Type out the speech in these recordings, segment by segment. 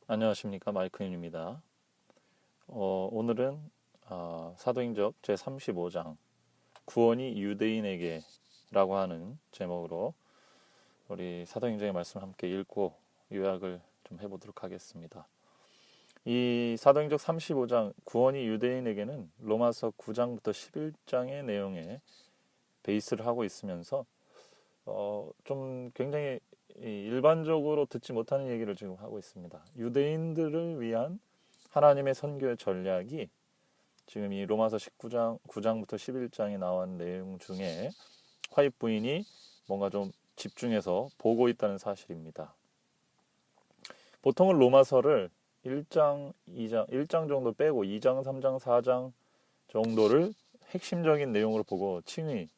안녕하십니까, 마이클입니다. 오늘은 사도행적 제35장 구원이 유대인에게 라고 하는 제목으로 우리 사도행적의 말씀을 함께 읽고 요약을 좀 해보도록 하겠습니다. 이 사도행적 35장 구원이 유대인에게는 로마서 9장부터 11장의 내용에 베이스를 하고 있으면서 좀 굉장히 일반적으로 듣지 못하는 얘기를 지금 하고 있습니다. 유대인들을 위한 하나님의 선교의 전략이 지금 이 로마서 9장부터 11장에 나온 내용 중에 화입 부인이 뭔가 좀 집중해서 보고 있다는 사실입니다. 보통은 로마서를 1장, 2장, 1장 정도 빼고 2장, 3장, 4장 정도를 핵심적인 내용으로 보고 칭의,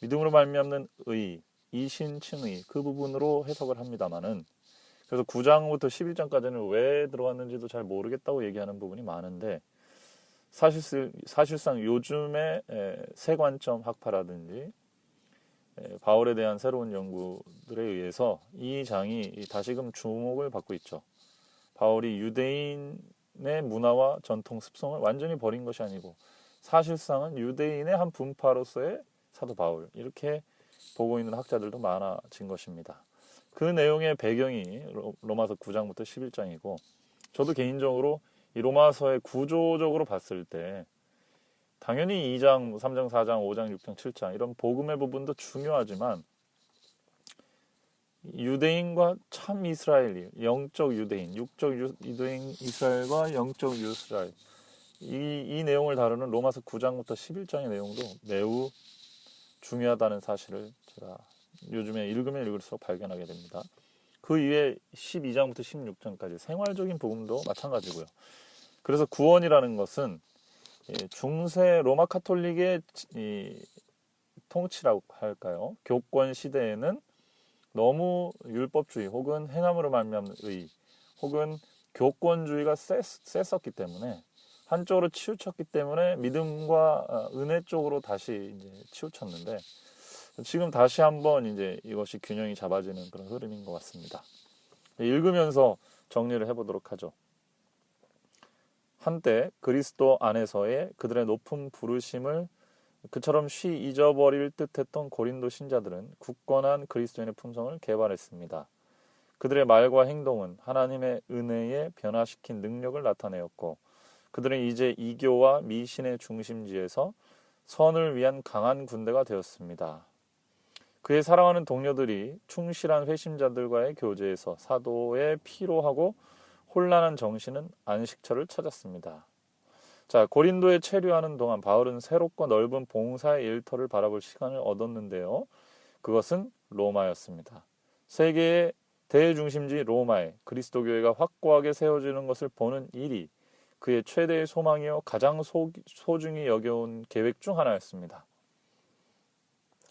믿음으로 말미암는 의, 이신 칭의 그 부분으로 해석을 합니다만은 그래서 9장부터 11장까지는 왜 들어왔는지도 잘 모르겠다고 얘기하는 부분이 많은데 사실상 요즘의 세관점 학파라든지 바울에 대한 새로운 연구들에 의해서 이 장이 다시금 주목을 받고 있죠. 바울이 유대인의 문화와 전통 습성을 완전히 버린 것이 아니고 사실상은 유대인의 한 분파로서의 사도 바울 이렇게 보고 있는 학자들도 많아진 것입니다. 그 내용의 배경이 로마서 9장부터 11장이고 저도 개인적으로 이 로마서의 구조적으로 봤을 때 당연히 2장, 3장, 4장, 5장, 6장, 7장 이런 복음의 부분도 중요하지만 유대인과 참 이스라엘이 영적 유대인, 육적 유대인 이스라엘과 영적 이스라엘 이 내용을 다루는 로마서 9장부터 11장의 내용도 매우 중요하다는 사실을 제가 요즘에 읽으면 읽을수록 발견하게 됩니다. 그 이외에 12장부터 16장까지 생활적인 복음도 마찬가지고요. 그래서 구원이라는 것은 중세 로마 카톨릭의 통치라고 할까요? 교권 시대에는 너무 율법주의 혹은 행함으로 말미암는 의 혹은 교권주의가 셌었기 때문에 한쪽으로 치우쳤기 때문에 믿음과 은혜 쪽으로 다시 이제 치우쳤는데 지금 다시 한번 이제 이것이 균형이 잡아지는 그런 흐름인 것 같습니다. 읽으면서 정리를 해보도록 하죠. 한때 그리스도 안에서의 그들의 높은 부르심을 그처럼 잊어버릴 듯했던 고린도 신자들은 굳건한 그리스도인의 품성을 개발했습니다. 그들의 말과 행동은 하나님의 은혜에 변화시킨 능력을 나타내었고 그들은 이제 이교와 미신의 중심지에서 선을 위한 강한 군대가 되었습니다. 그의 사랑하는 동료들이 충실한 회심자들과의 교제에서 사도의 피로하고 혼란한 정신은 안식처를 찾았습니다. 자, 고린도에 체류하는 동안 바울은 새롭고 넓은 봉사의 일터를 바라볼 시간을 얻었는데요. 그것은 로마였습니다. 세계의 대중심지 로마에 그리스도 교회가 확고하게 세워지는 것을 보는 일이 그의 최대의 소망이요 가장 소중히 여겨온 계획 중 하나였습니다.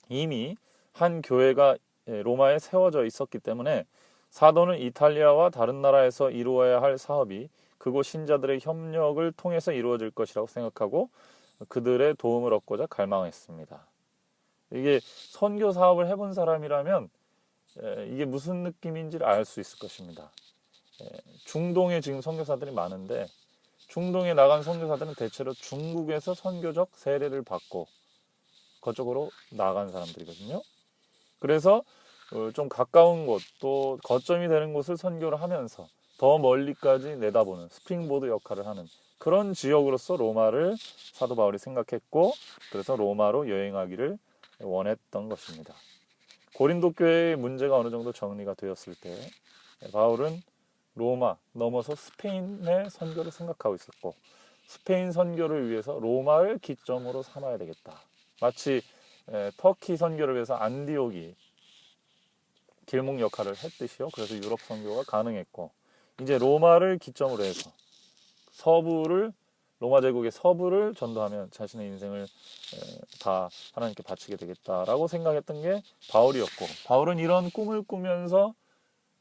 이미 한 교회가 로마에 세워져 있었기 때문에 사도는 이탈리아와 다른 나라에서 이루어야 할 사업이 그곳 신자들의 협력을 통해서 이루어질 것이라고 생각하고 그들의 도움을 얻고자 갈망했습니다. 이게 선교 사업을 해본 사람이라면 이게 무슨 느낌인지를 알 수 있을 것입니다. 중동에 지금 선교사들이 많은데 중동에 나간 선교사들은 대체로 중국에서 선교적 세례를 받고 그쪽으로 나간 사람들이거든요. 그래서 좀 가까운 곳 또 거점이 되는 곳을 선교를 하면서 더 멀리까지 내다보는 스프링보드 역할을 하는 그런 지역으로서 로마를 사도 바울이 생각했고 그래서 로마로 여행하기를 원했던 것입니다. 고린도 교회의 문제가 어느 정도 정리가 되었을 때 바울은 로마 넘어서 스페인의 선교를 생각하고 있었고 스페인 선교를 위해서 로마를 기점으로 삼아야 되겠다. 마치 터키 선교를 위해서 안디옥이 길목 역할을 했듯이요. 그래서 유럽 선교가 가능했고 이제 로마를 기점으로 해서 로마 제국의 서부를 전도하면 자신의 인생을 다 하나님께 바치게 되겠다라고 생각했던 게 바울이었고 바울은 이런 꿈을 꾸면서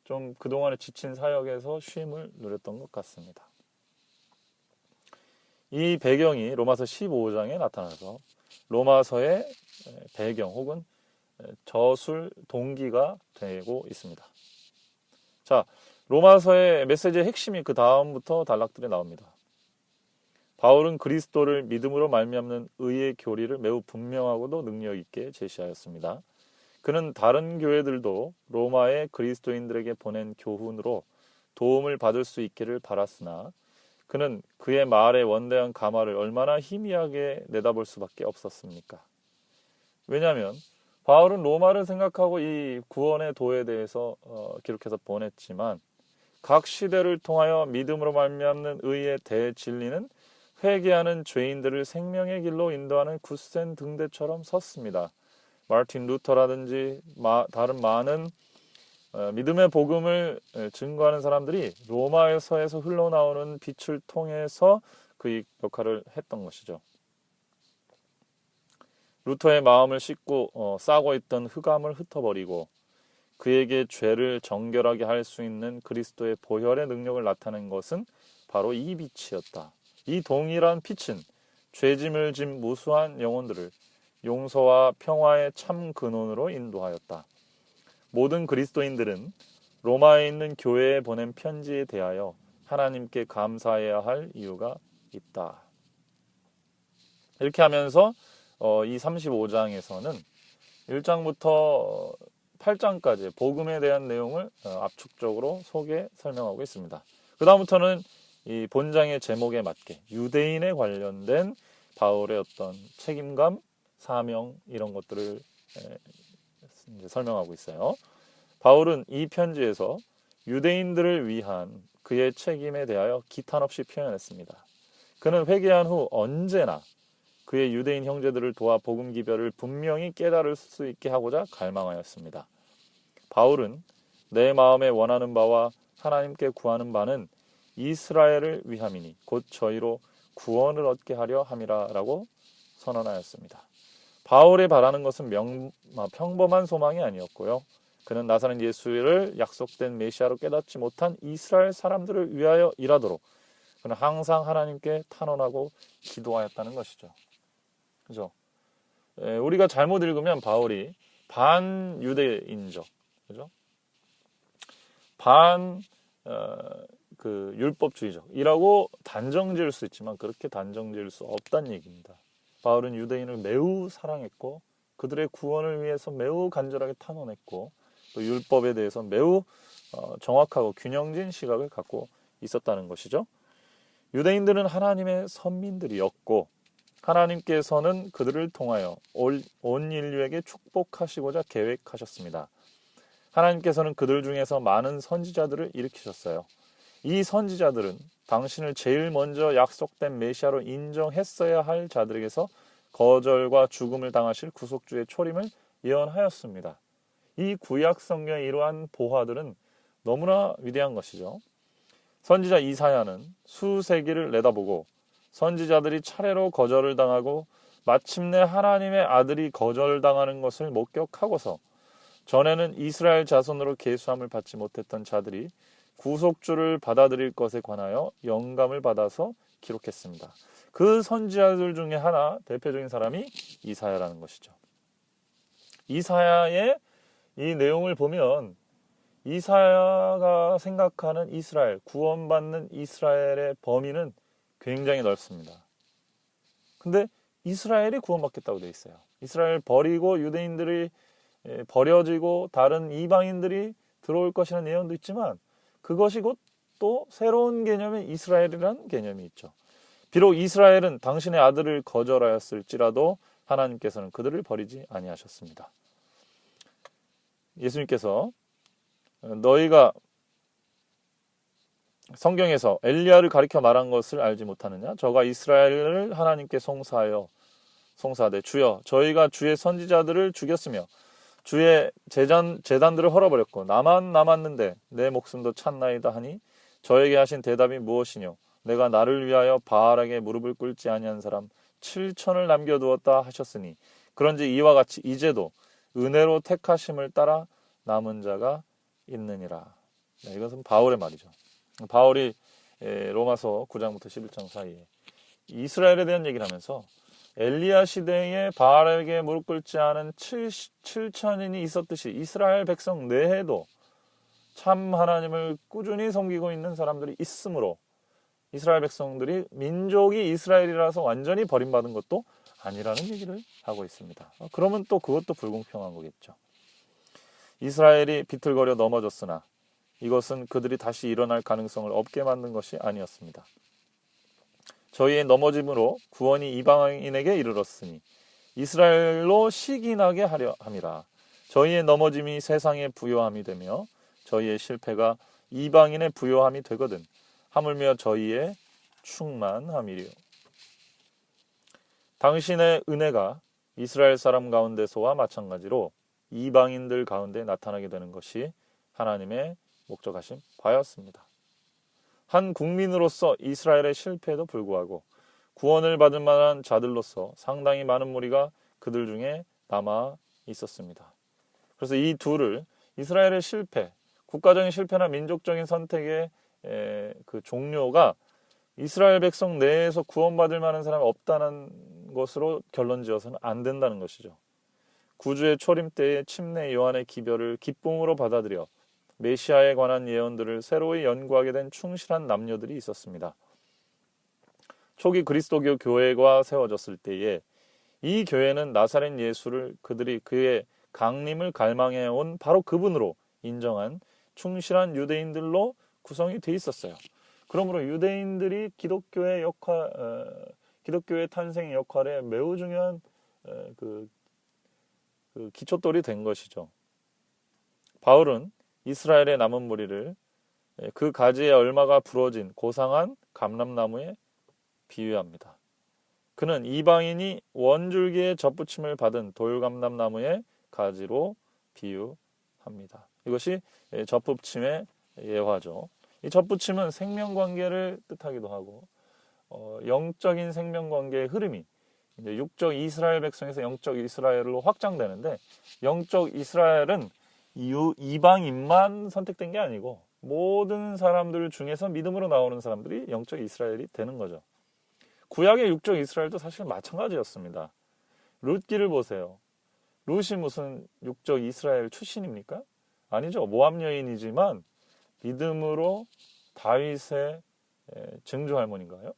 좀 그동안에 지친 사역에서 쉼을 누렸던 것 같습니다. 이 배경이 로마서 15장에 나타나서 로마서의 배경 혹은 저술 동기가 되고 있습니다. 자, 로마서의 메시지의 핵심이 그 다음부터 단락들이 나옵니다. 바울은 그리스도를 믿음으로 말미암는 의의 교리를 매우 분명하고도 능력 있게 제시하였습니다. 그는 다른 교회들도 로마의 그리스도인들에게 보낸 교훈으로 도움을 받을 수 있기를 바랐으나 그는 그의 말의 원대한 가마를 얼마나 희미하게 내다볼 수밖에 없었습니까? 왜냐하면 바울은 로마를 생각하고 이 구원의 도에 대해서 기록해서 보냈지만 각 시대를 통하여 믿음으로 말미암는 의의 대진리는 회개하는 죄인들을 생명의 길로 인도하는 굳센 등대처럼 섰습니다. 마르틴 루터라든지 다른 많은 믿음의 복음을 증거하는 사람들이 로마서에서 흘러나오는 빛을 통해서 그 역할을 했던 것이죠. 루터의 마음을 씻고 싸고 있던 흑암을 흩어버리고 그에게 죄를 정결하게 할 수 있는 그리스도의 보혈의 능력을 나타낸 것은 바로 이 빛이었다. 이 동일한 빛은 죄짐을 진 무수한 영혼들을 용서와 평화의 참 근원으로 인도하였다. 모든 그리스도인들은 로마에 있는 교회에 보낸 편지에 대하여 하나님께 감사해야 할 이유가 있다. 이렇게 하면서 이 35장에서는 1장부터 8장까지 복음에 대한 내용을 압축적으로 설명하고 있습니다. 그 다음부터는 이 본장의 제목에 맞게 유대인에 관련된 바울의 어떤 책임감, 사명 이런 것들을 이제 설명하고 있어요. 바울은 이 편지에서 유대인들을 위한 그의 책임에 대하여 기탄 없이 표현했습니다. 그는 회개한 후 언제나 그의 유대인 형제들을 도와 복음 기별을 분명히 깨달을 수 있게 하고자 갈망하였습니다. 바울은 내 마음에 원하는 바와 하나님께 구하는 바는 이스라엘을 위함이니 곧 저희로 구원을 얻게 하려 함이라라고 선언하였습니다. 바울이 바라는 것은 평범한 소망이 아니었고요. 그는 나사렛 예수를 약속된 메시아로 깨닫지 못한 이스라엘 사람들을 위하여 일하도록 그는 항상 하나님께 탄원하고 기도하였다는 것이죠. 그죠? 우리가 잘못 읽으면 바울이 반유대인적, 그죠? 율법주의적이라고 단정 지을 수 있지만 그렇게 단정 지을 수 없다는 얘기입니다. 바울은 유대인을 매우 사랑했고 그들의 구원을 위해서 매우 간절하게 탄원했고 또 율법에 대해서 매우 정확하고 균형진 시각을 갖고 있었다는 것이죠. 유대인들은 하나님의 선민들이었고 하나님께서는 그들을 통하여 온 인류에게 축복하시고자 계획하셨습니다. 하나님께서는 그들 중에서 많은 선지자들을 일으키셨어요. 이 선지자들은 당신을 제일 먼저 약속된 메시아로 인정했어야 할 자들에게서 거절과 죽음을 당하실 구속주의 초림을 예언하였습니다. 이 구약 성경의 이러한 보화들은 너무나 위대한 것이죠. 선지자 이사야는 수세기를 내다보고 선지자들이 차례로 거절을 당하고 마침내 하나님의 아들이 거절당하는 것을 목격하고서 전에는 이스라엘 자손으로 계수함을 받지 못했던 자들이 구속주를 받아들일 것에 관하여 영감을 받아서 기록했습니다. 그 선지자들 중에 하나 대표적인 사람이 이사야라는 것이죠. 이사야의 이 내용을 보면 이사야가 생각하는 이스라엘, 구원받는 이스라엘의 범위는 굉장히 넓습니다. 근데 이스라엘이 구원받겠다고 되어 있어요. 이스라엘 버리고 유대인들이 버려지고 다른 이방인들이 들어올 것이라는 예언도 있지만 그것이 곧 또 새로운 개념의 이스라엘이라는 개념이 있죠. 비록 이스라엘은 당신의 아들을 거절하였을지라도 하나님께서는 그들을 버리지 아니하셨습니다. 예수님께서 너희가 성경에서 엘리야를 가리켜 말한 것을 알지 못하느냐? 저가 이스라엘을 하나님께 송사하되 주여 저희가 주의 선지자들을 죽였으며 주의 제단들을 헐어버렸고 나만 남았는데 내 목숨도 찼나이다 하니 저에게 하신 대답이 무엇이뇨? 내가 나를 위하여 바알에게 무릎을 꿇지 아니한 사람 7천을 남겨두었다 하셨으니 그런지 이와 같이 이제도 은혜로 택하심을 따라 남은 자가 있느니라. 네, 이것은 바울의 말이죠. 바울이 로마서 9장부터 11장 사이에 이스라엘에 대한 얘기를 하면서 엘리야 시대에 바알에게 무릎 꿇지 않은 7천인이 있었듯이 이스라엘 백성 내에도 참 하나님을 꾸준히 섬기고 있는 사람들이 있으므로 이스라엘 백성들이 민족이 이스라엘이라서 완전히 버림받은 것도 아니라는 얘기를 하고 있습니다. 그러면 또 그것도 불공평한 거겠죠. 이스라엘이 비틀거려 넘어졌으나 이것은 그들이 다시 일어날 가능성을 없게 만든 것이 아니었습니다. 저희의 넘어짐으로 구원이 이방인에게 이르렀으니 이스라엘로 시기나게 하려 함이라. 저희의 넘어짐이 세상의 부요함이 되며 저희의 실패가 이방인의 부요함이 되거든 하물며 저희의 충만함이리요. 당신의 은혜가 이스라엘 사람 가운데서와 마찬가지로 이방인들 가운데 나타나게 되는 것이 하나님의 목적하신 바였습니다. 한 국민으로서 이스라엘의 실패에도 불구하고 구원을 받을 만한 자들로서 상당히 많은 무리가 그들 중에 남아 있었습니다. 그래서 이 둘을 이스라엘의 실패, 국가적인 실패나 민족적인 선택의 그 종료가 이스라엘 백성 내에서 구원받을 만한 사람이 없다는 것으로 결론지어서는 안 된다는 것이죠. 구주의 초림 때의 침례 요한의 기별을 기쁨으로 받아들여 메시아에 관한 예언들을 새로이 연구하게 된 충실한 남녀들이 있었습니다. 초기 그리스도교 교회가 세워졌을 때에 이 교회는 나사렛 예수를 그들이 그의 강림을 갈망해온 바로 그분으로 인정한 충실한 유대인들로 구성이 돼 있었어요. 그러므로 유대인들이 기독교의 탄생 역할에 매우 중요한 그 기초돌이 된 것이죠. 바울은 이스라엘의 남은 무리를 그 가지에 얼마가 부러진 고상한 감람나무에 비유합니다. 그는 이방인이 원줄기의 접붙임을 받은 돌감람나무의 가지로 비유합니다. 이것이 접붙임의 예화죠. 이 접붙임은 생명관계를 뜻하기도 하고 영적인 생명관계의 흐름이 이제 육적 이스라엘 백성에서 영적 이스라엘로 확장되는데, 영적 이스라엘은 이방인만 선택된 게 아니고 모든 사람들 중에서 믿음으로 나오는 사람들이 영적 이스라엘이 되는 거죠. 구약의 육적 이스라엘도 사실 마찬가지였습니다. 룻기를 보세요. 룻이 무슨 육적 이스라엘 출신입니까? 아니죠. 모압 여인이지만 믿음으로 다윗의 증조 할머니인가요?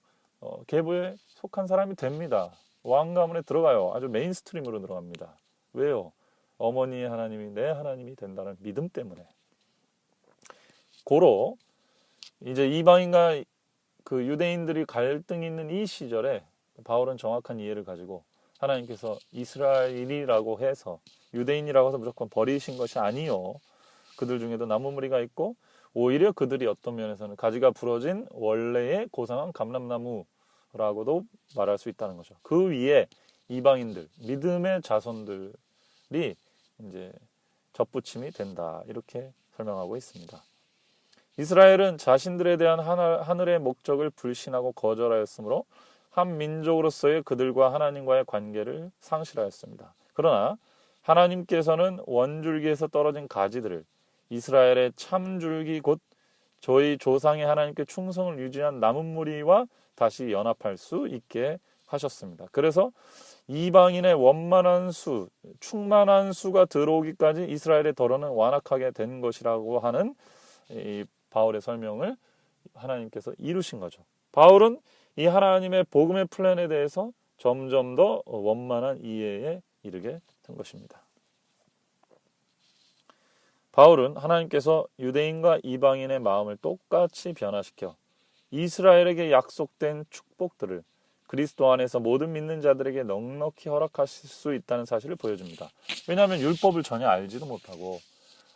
계보에 속한 사람이 됩니다. 왕 가문에 들어가요. 아주 메인스트림으로 들어갑니다. 왜요? 어머니 하나님이 내 하나님이 된다는 믿음 때문에. 고로 이제 이방인과 그 유대인들이 갈등이 있는 이 시절에 바울은 정확한 이해를 가지고 하나님께서 이스라엘이라고 해서 유대인이라고 해서 무조건 버리신 것이 아니요. 그들 중에도 남은 무리가 있고 오히려 그들이 어떤 면에서는 가지가 부러진 원래의 고상한 감람나무라고도 말할 수 있다는 거죠. 그 위에 이방인들, 믿음의 자손들이 이제 접붙임이 된다. 이렇게 설명하고 있습니다. 이스라엘은 자신들에 대한 하늘의 목적을 불신하고 거절하였으므로 한 민족으로서의 그들과 하나님과의 관계를 상실하였습니다. 그러나 하나님께서는 원줄기에서 떨어진 가지들을 이스라엘의 참줄기 곧 저희 조상의 하나님께 충성을 유지한 남은 무리와 다시 연합할 수 있게 하셨습니다. 그래서 이방인의 원만한 수, 충만한 수가 들어오기까지 이스라엘의 덜어는 완악하게 된 것이라고 하는 이 바울의 설명을 하나님께서 이루신 거죠. 바울은 이 하나님의 복음의 플랜에 대해서 점점 더 원만한 이해에 이르게 된 것입니다. 바울은 하나님께서 유대인과 이방인의 마음을 똑같이 변화시켜 이스라엘에게 약속된 축복들을 그리스도 안에서 모든 믿는 자들에게 넉넉히 허락하실 수 있다는 사실을 보여줍니다. 왜냐하면 율법을 전혀 알지도 못하고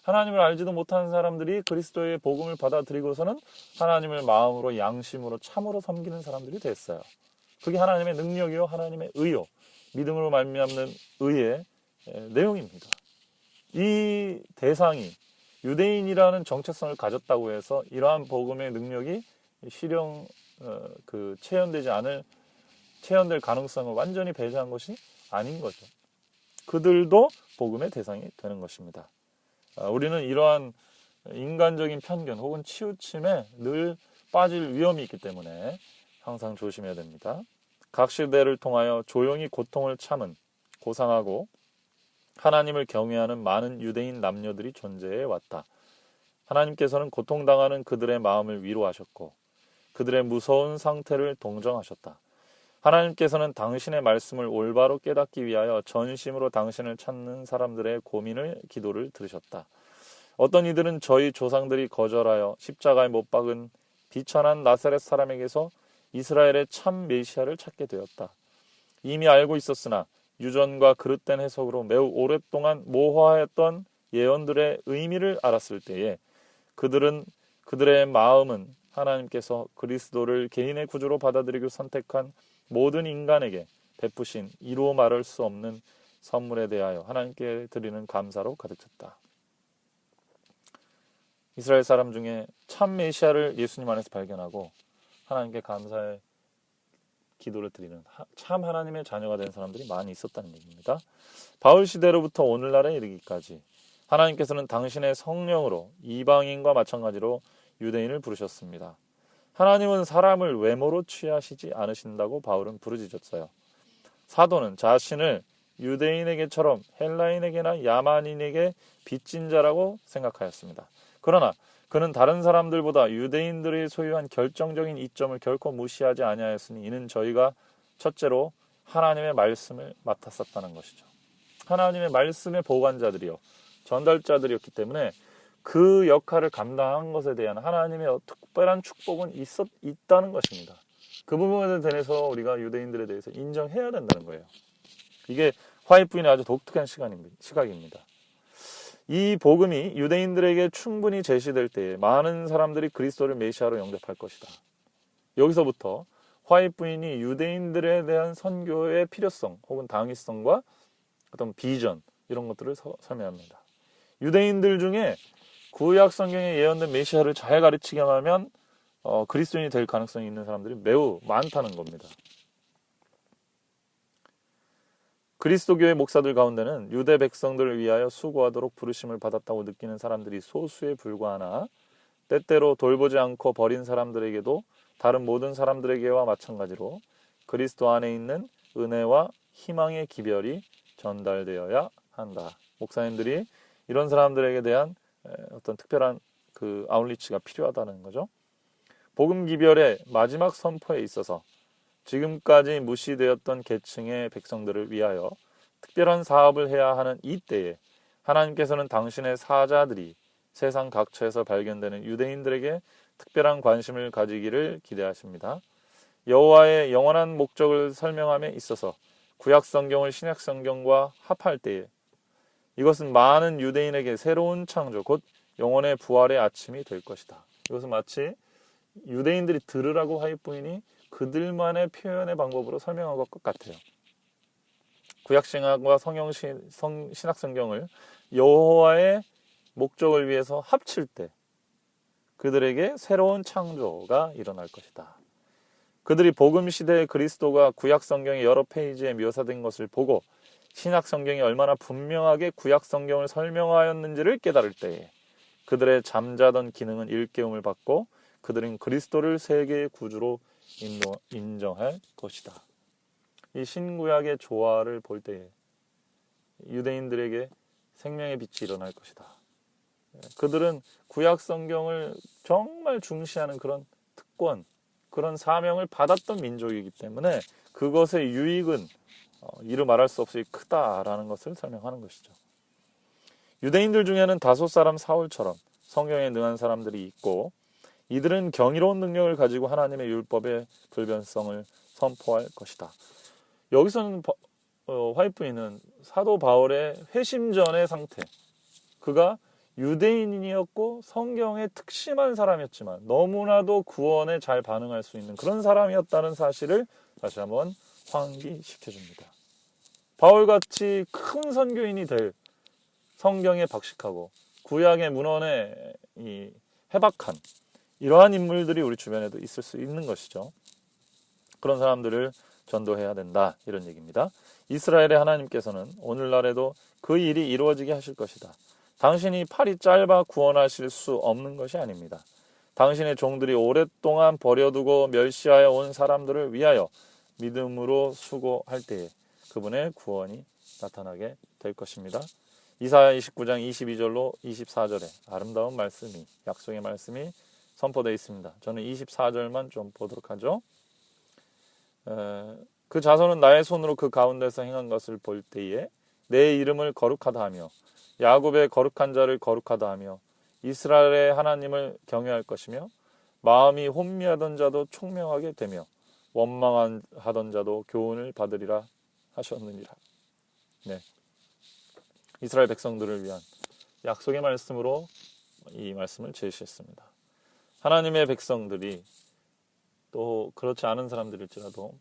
하나님을 알지도 못하는 사람들이 그리스도의 복음을 받아들이고서는 하나님을 마음으로 양심으로 참으로 섬기는 사람들이 됐어요. 그게 하나님의 능력이요 하나님의 의요 믿음으로 말미암는 의의 내용입니다. 이 대상이 유대인이라는 정체성을 가졌다고 해서 이러한 복음의 능력이 체현될 가능성을 완전히 배제한 것이 아닌 거죠. 그들도 복음의 대상이 되는 것입니다. 우리는 이러한 인간적인 편견 혹은 치우침에 늘 빠질 위험이 있기 때문에 항상 조심해야 됩니다. 각 시대를 통하여 조용히 고통을 참은 고상하고 하나님을 경외하는 많은 유대인 남녀들이 존재해 왔다. 하나님께서는 고통당하는 그들의 마음을 위로하셨고 그들의 무서운 상태를 동정하셨다. 하나님께서는 당신의 말씀을 올바로 깨닫기 위하여 전심으로 당신을 찾는 사람들의 고민을 기도를 들으셨다. 어떤 이들은 저희 조상들이 거절하여 십자가에 못 박은 비천한 나사렛 사람에게서 이스라엘의 참 메시아를 찾게 되었다. 이미 알고 있었으나 유전과 그릇된 해석으로 매우 오랫동안 모호하였던 예언들의 의미를 알았을 때에 그들의 마음은 하나님께서 그리스도를 개인의 구주로 받아들이고 선택한 모든 인간에게 베푸신 이루 말할 수 없는 선물에 대하여 하나님께 드리는 감사로 가득 찼다. 이스라엘 사람 중에 참 메시아를 예수님 안에서 발견하고 하나님께 감사의 기도를 드리는 참 하나님의 자녀가 된 사람들이 많이 있었다는 얘기입니다. 바울 시대로부터 오늘날에 이르기까지 하나님께서는 당신의 성령으로 이방인과 마찬가지로 유대인을 부르셨습니다. 하나님은 사람을 외모로 취하시지 않으신다고 바울은 부르짖었어요. 사도는 자신을 유대인에게처럼 헬라인에게나 야만인에게 빚진 자라고 생각하였습니다. 그러나 그는 다른 사람들보다 유대인들이 소유한 결정적인 이점을 결코 무시하지 아니하였으니 이는 저희가 첫째로 하나님의 말씀을 맡았었다는 것이죠. 하나님의 말씀의 보관자들이요 전달자들이었기 때문에 그 역할을 감당한 것에 대한 하나님의 특별한 축복은 있다는 것입니다. 그 부분에 대해서 우리가 유대인들에 대해서 인정해야 된다는 거예요. 이게 화이트인의 아주 독특한 시각입니다. 이 복음이 유대인들에게 충분히 제시될 때에 많은 사람들이 그리스도를 메시아로 영접할 것이다. 여기서부터 화이트 부인이 유대인들에 대한 선교의 필요성 혹은 당위성과 어떤 비전 이런 것들을 설명합니다. 유대인들 중에 구약 성경에 예언된 메시아를 잘 가르치기만 하면 그리스도인이 될 가능성이 있는 사람들이 매우 많다는 겁니다. 그리스도교의 목사들 가운데는 유대 백성들을 위하여 수고하도록 부르심을 받았다고 느끼는 사람들이 소수에 불과하나 때때로 돌보지 않고 버린 사람들에게도 다른 모든 사람들에게와 마찬가지로 그리스도 안에 있는 은혜와 희망의 기별이 전달되어야 한다. 목사님들이 이런 사람들에게 대한 어떤 특별한 그 아웃리치가 필요하다는 거죠. 복음 기별의 마지막 선포에 있어서 지금까지 무시되었던 계층의 백성들을 위하여 특별한 사업을 해야 하는 이때에 하나님께서는 당신의 사자들이 세상 각처에서 발견되는 유대인들에게 특별한 관심을 가지기를 기대하십니다. 여호와의 영원한 목적을 설명함에 있어서 구약 성경을 신약 성경과 합할 때에 이것은 많은 유대인에게 새로운 창조, 곧 영혼의 부활의 아침이 될 것이다. 이것은 마치 유대인들이 들으라고 화이트 부인이 그들만의 표현의 방법으로 설명한 것 같아요. 구약신약과 신약성경을 여호와의 목적을 위해서 합칠 때 그들에게 새로운 창조가 일어날 것이다. 그들이 복음시대의 그리스도가 구약성경의 여러 페이지에 묘사된 것을 보고 신약성경이 얼마나 분명하게 구약성경을 설명하였는지를 깨달을 때에 그들의 잠자던 기능은 일깨움을 받고 그들은 그리스도를 세계의 구주로 인정할 것이다. 이 신구약의 조화를 볼 때에 유대인들에게 생명의 빛이 일어날 것이다. 그들은 구약 성경을 정말 중시하는 그런 특권, 그런 사명을 받았던 민족이기 때문에 그것의 유익은 이루 말할 수 없이 크다라는 것을 설명하는 것이죠. 유대인들 중에는 다소 사람 사울처럼 성경에 능한 사람들이 있고 이들은 경이로운 능력을 가지고 하나님의 율법의 불변성을 선포할 것이다. 여기서는 화이트 부인은 사도 바울의 회심 전의 상태, 그가 유대인이었고 성경에 특심한 사람이었지만 너무나도 구원에 잘 반응할 수 있는 그런 사람이었다는 사실을 다시 한번 환기시켜줍니다. 바울같이 큰 선교인이 될 성경에 박식하고 구약의 문헌에 해박한 이러한 인물들이 우리 주변에도 있을 수 있는 것이죠. 그런 사람들을 전도해야 된다, 이런 얘기입니다. 이스라엘의 하나님께서는 오늘날에도 그 일이 이루어지게 하실 것이다. 당신이 팔이 짧아 구원하실 수 없는 것이 아닙니다. 당신의 종들이 오랫동안 버려두고 멸시하여 온 사람들을 위하여 믿음으로 수고할 때에 그분의 구원이 나타나게 될 것입니다. 이사야 29장 22절로 24절에 아름다운 말씀이, 약속의 말씀이 선포되어 있습니다. 저는 24절만 좀 보도록 하죠. 그 자손은 나의 손으로 그 가운데서 행한 것을 볼 때에 내 이름을 거룩하다 하며 야곱의 거룩한 자를 거룩하다 하며 이스라엘의 하나님을 경외할 것이며 마음이 혼미하던 자도 총명하게 되며 원망하던 자도 교훈을 받으리라 하셨느니라. 네, 이스라엘 백성들을 위한 약속의 말씀으로 이 말씀을 제시했습니다. 하나님의 백성들이 또 그렇지 않은 사람들일지라도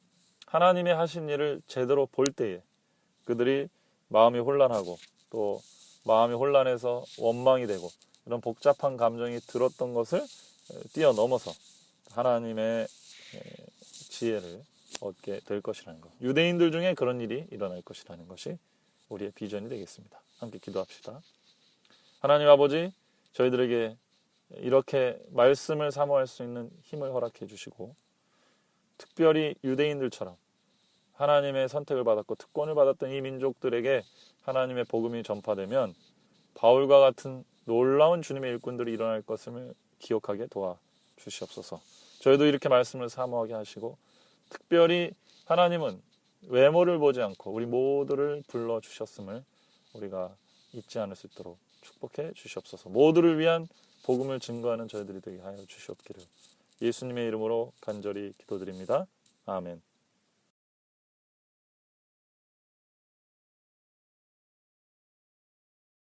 하나님의 하신 일을 제대로 볼 때에 그들이 마음이 혼란하고 또 마음이 혼란해서 원망이 되고 이런 복잡한 감정이 들었던 것을 뛰어넘어서 하나님의 지혜를 얻게 될 것이라는 것, 유대인들 중에 그런 일이 일어날 것이라는 것이 우리의 비전이 되겠습니다. 함께 기도합시다. 하나님 아버지, 저희들에게 이렇게 말씀을 사모할 수 있는 힘을 허락해 주시고 특별히 유대인들처럼 하나님의 선택을 받았고 특권을 받았던 이 민족들에게 하나님의 복음이 전파되면 바울과 같은 놀라운 주님의 일꾼들이 일어날 것을 기억하게 도와주시옵소서. 저희도 이렇게 말씀을 사모하게 하시고 특별히 하나님은 외모를 보지 않고 우리 모두를 불러주셨음을 우리가 잊지 않을 수 있도록 축복해 주시옵소서. 모두를 위한 복음을 증거하는 저희들이 되게 하여 주시옵기를 예수님의 이름으로 간절히 기도드립니다. 아멘.